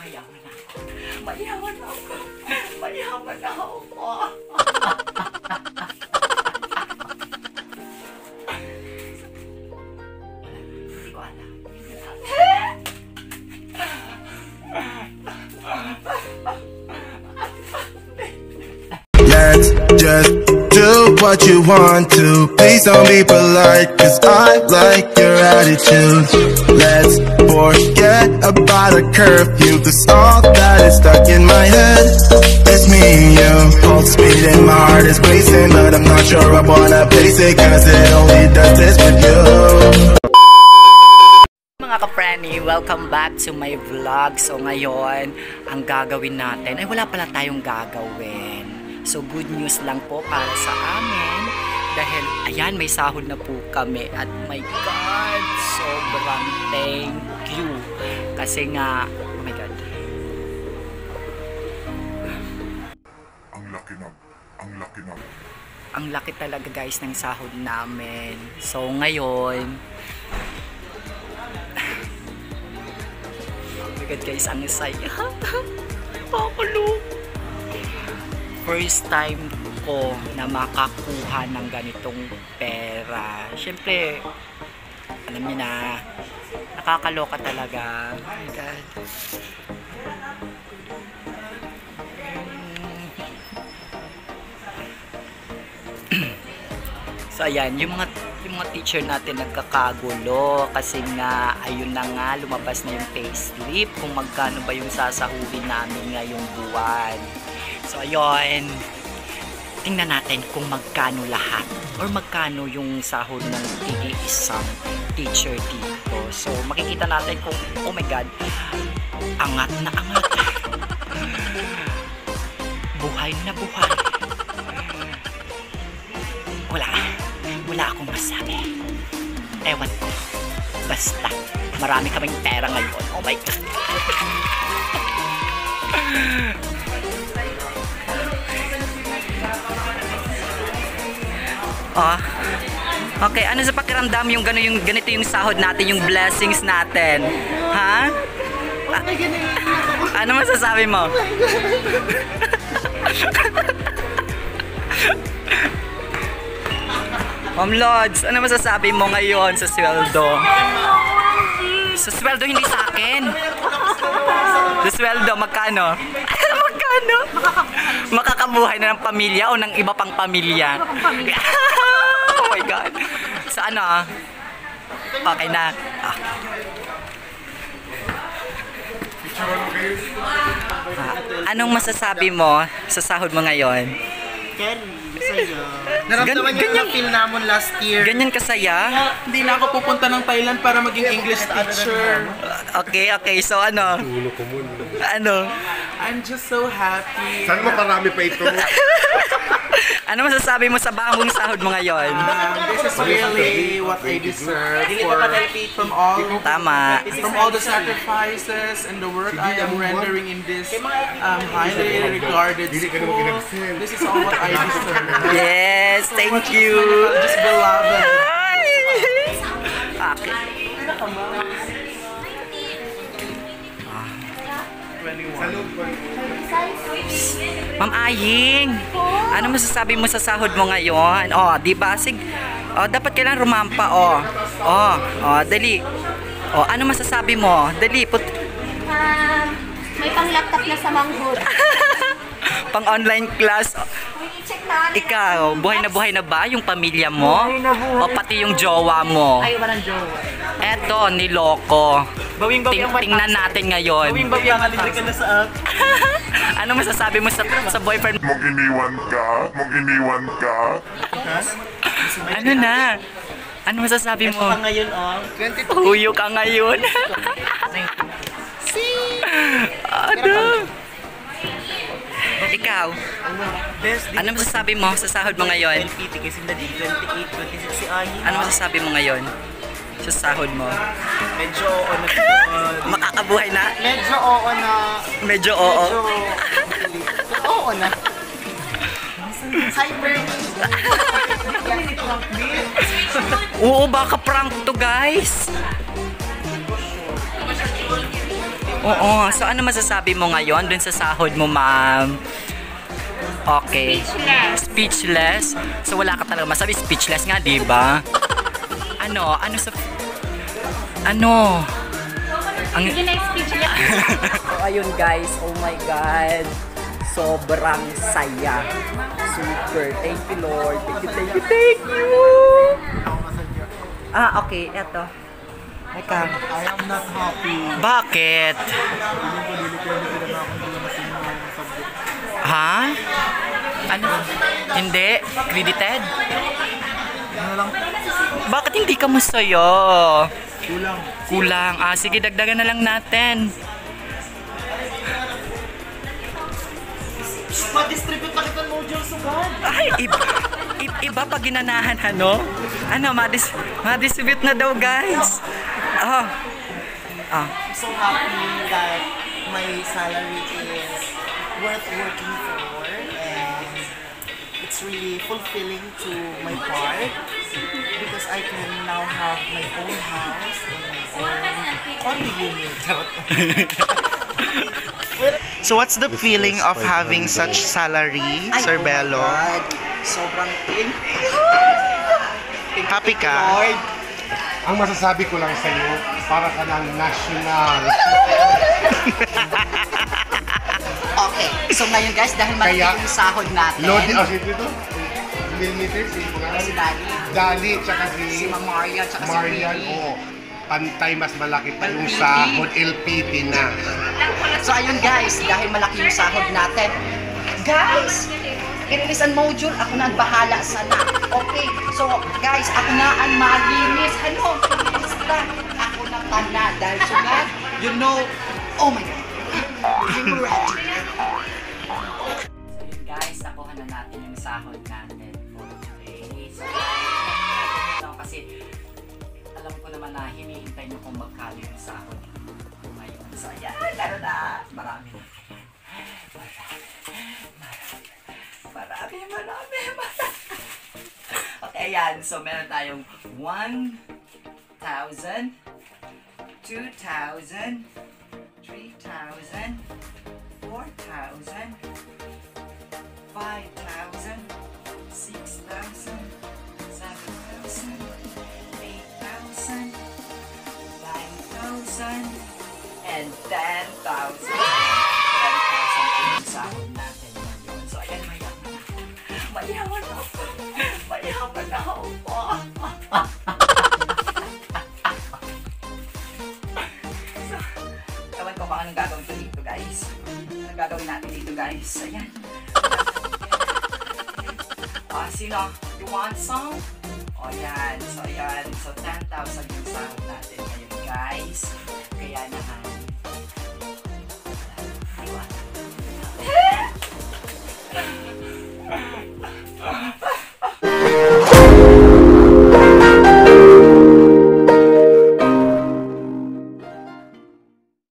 mayaman ako. Mayaman ako. Mayaman ako. Hindi ko alam. Let's just do what you want to. Please don't be polite, cause I like your attitude. Let's forget about a curfew, cause all that is stuck in my head is me and you. Pulse speed and my heart is racing, but I'm not sure I wanna face it, cause it only does this with you. Mga ka-Franny, welcome back to my vlog. So ngayon, ang gagawin natin, ay wala pala tayong gagawin. So good news lang po para sa amin. Dahil ayan, may sahod na po kami. At my God, sobrang thank you. Kasi nga, oh my God. Ang laki talaga guys ng sahod namin. So ngayon, oh my God guys, ang saya. Pakulo. First time ko na makakuha ng ganitong pera. Siyempre, alam niyo na, nakakaloka talaga. Oh my God. So ayan, yung mga teacher natin nagkakagulo kasi nga ayun na nga, lumabas na yung payslip kung magkano ba yung sasahurin namin ngayong buwan. So ayun, tingnan natin kung magkano lahat or magkano yung sahod ng isang teacher dito. So makikita natin kung, oh my God, angat na angat. Buhay na buhay. Wala akong masabi. Ewan ko. Basta, marami kaming pera ngayon. Oh my God. Oh. Okay, ano sa pakiramdam yung ganito yung sahod natin, yung blessings natin? Ha? Ano masasabi mo? Ma'am Lods, ano masasabi mo ngayon sa sweldo? Sa sweldo, hindi sa akin. Sa sweldo, magkano? Magkano? Makakabuhay na ng pamilya o ng iba pang pamilya? Oh my God. Sa ano? Okay na. Anong masasabi mo sa sahod mo ngayon? Naramdaman niyo yung feel namon last year. Ganyan kasaya? Hindi na ako pupunta ng Thailand para maging English teacher. Okay. So ano? Ano? I'm just so happy. Saan mo parami pa ito? Ano masasabi mo sa bagong sahod mo ngayon? This is really what I deserve from all the sacrifices and the work I am rendering in this highly regarded school. This is all what I deserve. Yes, thank you. Just beloved. Okay. Ma'am Aying, ano masasabi mo sa sahod mo ngayon? Oh, di ba? Dapat kailangan rumampa, dali. Ano masasabi mo? Dali, may pang-laptop na sa manghod. Pang-online class. Ikaw, buhay na ba yung pamilya mo? O pati yung jowa mo? Ay, walang jowa. Eto, niloko. Tingnan natin ngayon. Bawing-bawi ang alibre ka na sa app. Ano masasabi mo sa boyfriend? Mong iniwan ka. Ano na? Ano masasabi mo? Ito ngayon, Huyo ka ngayon. Ano? Ikaw, ano masasabi mo sa sahod mo ngayon? Ano masasabi mo ngayon sa sahod mo? Medyo oo na. Makakabuhay na? Medyo oo na. Medyo oo. Oo na. Hyper. Oo, baka prank to guys. Oo. So, ano masasabi mo ngayon dun sa sahod mo, ma'am? Okay. Speechless. So, wala ka talaga masabi. Speechless nga, di ba? Ano? Ano sa... Ano? Ang... Sige na speechless. So, ayun guys. Oh my God. Sobrang saya. Super. Thank you, Lord. Thank you, thank you, thank you. Ah, okay. Eto. Teka. I am not happy. Bakit? Ha? Ano? Hindi? Credited? Bakit hindi ka masaya? Kulang. Kulang. Ah, sige, dagdagan na lang natin. Ma-distribute na kita modules agad. Ay, iba pa ginanahan, ano? Ano, ma-distribute na daw, guys. Oh. Oh. I'm so happy that my salary is worth working for, and it's really fulfilling to my part because I can now have my own house and my own condo unit. So what's the feeling of having such salary, Sir Bello? Sobrang thank Happy ka? Lord. Ang masasabi ko lang sa iyo, para ka ng national. Okay, so ngayon guys, dahil malaki Kaya- yung sahod natin, Lodi, dito? Millimeters, si si Daddy, Dali, tsaka si si Ma'am Marian, tsaka si Marian, Willie. oo. Pantay mas malaki pa yung sahod, LPT na. So ayun guys, dahil malaki yung sahod natin, guys, i-release ang module, ako na ang bahala sana. Okay, so guys, ako na ang malinis. Ano? Basta, ako na tanda dahil sunod, you know, oh my God. I'm ready. So yun guys, nakuha na natin yung sahod natin for today. So, kasi alam ko naman na hinihintay nyo kung magkano yung sahod ko ngayon. So ayan, lalo na. Marami. Okay, ayan. So meron tayong 1,000, 2,000, 3,000, 4,000, 5,000, 6,000, 7,000, 8,000, 9,000, and 10,000. 10,000 yung sahod natin ngayon. So, ayan, mayaman na. Mayaman na ako. Mayaman na ako. So, ewan ko kung anong gagawin ko dito, guys. Anong gagawin natin dito, guys? Ayan. Sino? You want some? O yan. So, ayan. So, 10,000 yung sahod natin ngayon, guys. Kaya naman. Iwan.